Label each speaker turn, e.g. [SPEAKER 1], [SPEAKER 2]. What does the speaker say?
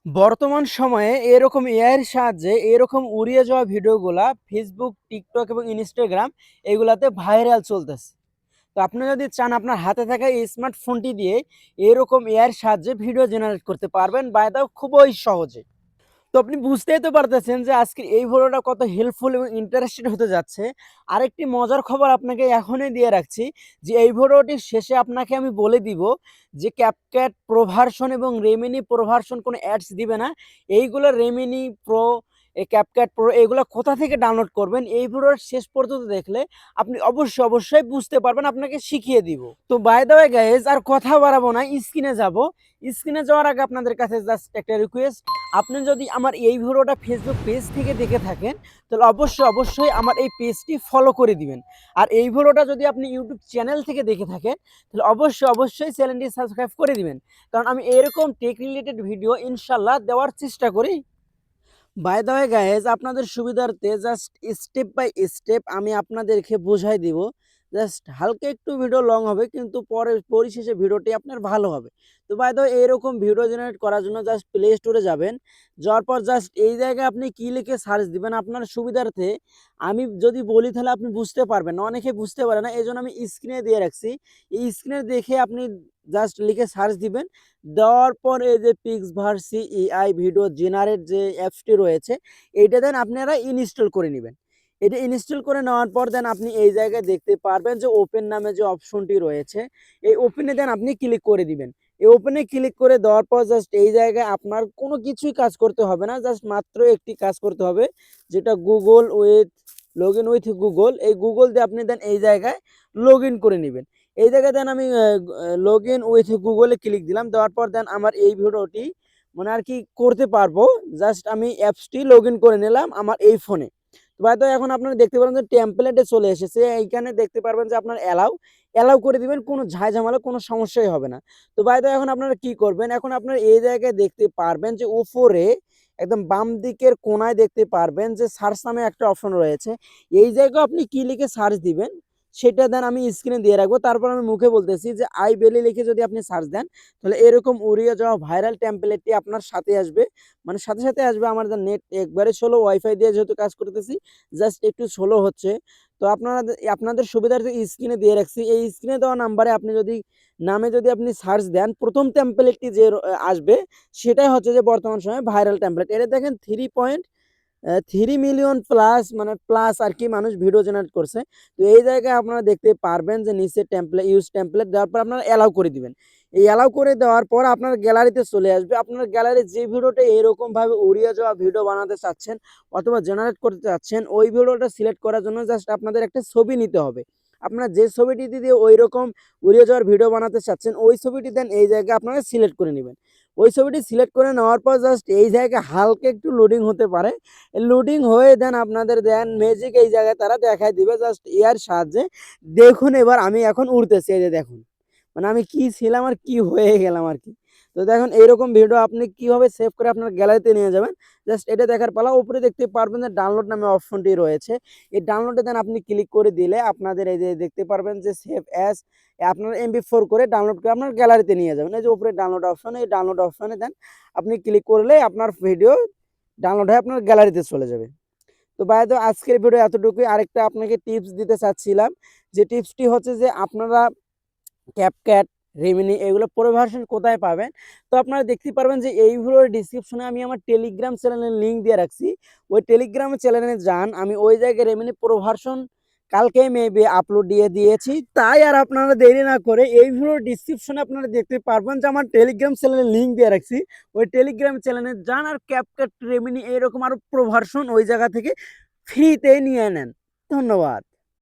[SPEAKER 1] বর্তমান সময়ে এরকম এআই এর সাহায্যে এরকম উড়িয়ে যাওয়া ভিডিওগুলা ফেসবুক, টিকটক এবং ইনস্টাগ্রাম এগুলাতে ভাইরাল চলতেছে। তো আপনি যদি চান আপনার হাতে থাকা এই স্মার্টফোনটি দিয়ে এরকম এআই এর সাহায্যে ভিডিও জেনারেট করতে পারবেন বা এটাও খুবই সহজে। তো আপনি বুঝতেই তো পারতেছেন যে আজকের এই ভিডিওটা কত হেল্পফুল এবং ইন্টারেস্টেড হতে যাচ্ছে। আরেকটি মজার খবর আপনাকে এখনই দিয়ে রাখছি যে এই ভিডিওটির শেষে আপনাকে আমি বলে দিব যে ক্যাপকাট প্রো ভার্সন এবং রেমিনি প্রো ভার্সন কোনো অ্যাডস দিবে না। এইগুলো রেমিনি প্রো, ক্যাপকাট প্রো এগুলো কোথা থেকে ডাউনলোড করবেন এই ভিডিওর শেষ পর্যন্ত দেখলে আপনি অবশ্যই বুঝতে পারবেন, আপনাকে শিখিয়ে দিব। তো বাই দ্য ওয়ে গাইজ, আর কথা বাড়াবো না, স্ক্রিনে যাব। স্ক্রিনে যাওয়ার আগে আপনাদের কাছে জাস্ট একটা রিকোয়েস্ট, আপনি যদি আমার এই ভিডিওটা ফেসবুক পেজ থেকে দেখে থাকেন তাহলে অবশ্যই আমার এই পেজটি ফলো করে দিবেন। আর এই ভিডিওটা যদি আপনি ইউটিউব চ্যানেল থেকে দেখে থাকেন তাহলে অবশ্যই চ্যানেলটি সাবস্ক্রাইব করে দিবেন, কারণ আমি এরকম টেক রিলেটেড ভিডিও ইনশাল্লাহ দেওয়ার চেষ্টা করি। বাই দ্য ওয়ে গাইজ, আপনাদের সুবিধার্থে জাস্ট স্টেপ বাই স্টেপ আমি আপনাদেরকে বোঝাই দিব। জাস্ট হালকা একটু ভিডিও লং হবে কিন্তু পরে পরিশেষে ভিডিওটি আপনার ভালো হবে। তো বাই দ্য ওয়ে এরকম ভিডিও জেনারেট করার জন্য জাস্ট প্লে স্টোরে যাবেন। যাওয়ার পর জাস্ট এই জায়গায় আপনি কি লিখে সার্চ দিবেন আপনার সুবিধার্থে। আমি যদি বলি তাহলে আপনি বুঝতে পারবেন না, অনেকে বুঝতে পারে না, এই জন্য আমি স্ক্রিনে দিয়ে রাখছি। এই স্ক্রিনে দেখে আপনি জাস্ট লিখে সার্চ দিবেন। দেওয়ার পর এই যে পিক্সভার্সি এআই ভিডিও জেনারেট যে অ্যাপসটি রয়েছে এইটা দেন আপনারা ইনস্টল করে নেবেন। এটা ইনস্টল করে নেওয়ার পর দেন আপনি এই জায়গায় দেখতে পারবেন যে ওপেন নামে যে অপশনটি রয়েছে, এই ওপেনে দেন আপনি ক্লিক করে দিবেন। এই ওপেনে ক্লিক করে দেওয়ার পর জাস্ট এই জায়গায় আপনার কোনো কিছুই কাজ করতে হবে না, জাস্ট মাত্র একটি কাজ করতে হবে, যেটা Google with log in with Google. এই গুগল দিয়ে আপনি দেন এই জায়গায় লগ ইন করে নেবেন। এই জায়গায় দেন আমি লগ ইন উইথ গুগলে ক্লিক দিলাম। দেওয়ার পর দেন আমার এই ভিডিওটি মানে আর কি করতে পারবো। জাস্ট আমি অ্যাপসটি লগ ইন করে নিলাম আমার এই ফোনে। তো হয়তো এখন আপনারা দেখতে পারেন যে টেমপ্লেটে চলে এসেছে, এইখানে দেখতে পারবেন যে আপনার অ্যালাউ করে দিবেন, কোনো ঝামেলা কোনো সমস্যাই হবে না। তো বাইরে এখন আপনারা কি করবেন, এখন আপনারা এই জায়গায় দেখতে পারবেন যে উপরে একদম বাম দিকের কোনায় দেখতে পারবেন যে সার্চ নামে একটা অপশন রয়েছে। এই জায়গায় আপনি কি লিখে সার্চ দিবেন সেটা দেন আমি স্ক্রিনে দিয়ে রাখবো। তারপর আমি মুখে বলতেছি যে আই বেলি লিখে যদি আপনি সার্চ দেন তাহলে এরকম উড়িয়ে যাওয়া ভাইরাল টেমপ্লেটটি আপনার সাথে আসবে, মানে সাথে আসবে। আমার নেট একবারে স্লো, ওয়াইফাই দিয়ে যেহেতু কাজ করতেছি জাস্ট একটু স্লো হচ্ছে। তো আপনাদের সুবিধার্থে স্ক্রিনে দিয়ে রাখছি। এই স্ক্রিনে দেওয়া নাম্বারে আপনি যদি আপনি সার্চ দেন প্রথম টেমপ্লেটটি যে আসবে সেটাই হচ্ছে যে বর্তমান সময়ে ভাইরাল টেমপ্লেট। এটা দেখেন 3.3 মিলিয়ন প্লাস, মানে প্লাস আর কি মানুষ ভিডিও জেনারেট করছে। তো এই জায়গায় আপনারা দেখতে পারবেন যে নিচে ইউজ টেমপ্লেট দেওয়ার পর আপনারা অ্যালাউ করে দিবেন। এই অ্যালাউ করে দেওয়ার পর আপনার গ্যালারিতে চলে আসবে। আপনার গ্যালারি যে ভিডিওটা এরকম ভাবে উড়িয়ে যাওয়া ভিডিও বানাতে চাচ্ছেন অথবা জেনারেট করতে চাচ্ছেন, ওই ভিডিওটা সিলেক্ট করার জন্য জাস্ট আপনাদের একটা ছবি নিতে হবে। আপনারা যে ছবিটি দিয়ে ওই রকম উড়িয়ে যাওয়ার ভিডিও বানাতে চাচ্ছেন ওই ছবিটি দেন এই জায়গায় আপনারা সিলেক্ট করে নেবেন। ওই ছবিটি সিলেক্ট করে নেওয়ার পর জাস্ট এই জায়গায় হালকা একটু লোডিং হতে পারে। লোডিং হয়ে দেন আপনাদের দেন ম্যাজিক এই জায়গায় তারা দেখায় দিবে জাস্ট এর সাহায্যে। দেখুন এবার আমি এখন উড়তেছি, এই যে দেখুন, মানে আমি কি ছিলাম আর কি হয়ে গেলাম আর কি। তো দেখুন এইরকম ভিডিও আপনি কিভাবে সেভ করে আপনার গ্যালারিতে নিয়ে যাবেন জাস্ট এটা দেখার পালা। উপরে দেখতে পারবেন যে ডাউনলোড নামে অপশনটি রয়েছে, এই ডাউনলোডে দেন আপনি ক্লিক করে দিলে আপনাদের এই যে দেখতে পারবেন যে সেভ অ্যাজ, আপনার MP4 করে ডাউনলোড করে আপনার গ্যালারিতে নিয়ে যাবেন। এই যে উপরে ডাউনলোড অপশন, এই ডাউনলোড অপশনে দেন আপনি ক্লিক করলে আপনার ভিডিও ডাউনলোড হয়ে আপনার গ্যালারিতে চলে যাবে। তো বাই দ্য আজকের ভিডিও এতটুকুই। আরেকটা আপনাকে টিপস দিতে চাচ্ছিলাম, যে টিপসটি হচ্ছে যে আপনারা ক্যাপকাট, রেমিনি এগুলো প্রো ভার্সন কোথায় পাবেন। তো আপনারা দেখতে পারবেন যে এই ভিডিওর ডিসক্রিপশনে আমি আমার টেলিগ্রাম চ্যানেলের লিঙ্ক দিয়ে রাখছি। ওই টেলিগ্রাম চ্যানেলে যান, আমি ওই জায়গায় রেমিনি প্রো ভার্সন কালকে মেবি আপলোড দিয়ে দিয়েছি। তাই আর আপনারা দেরি না করে এই ভিডিওর ডিসক্রিপশনে আপনারা দেখতে পারবেন যে আমার টেলিগ্রাম চ্যানেলের লিঙ্ক দিয়ে রাখছি। ওই টেলিগ্রাম চ্যানেলে যান আর ক্যাপকাট, রেমিনি এরকম আরও প্রো ভার্সন ওই জায়গা থেকে ফ্রিতে নিয়ে নেন। ধন্যবাদ।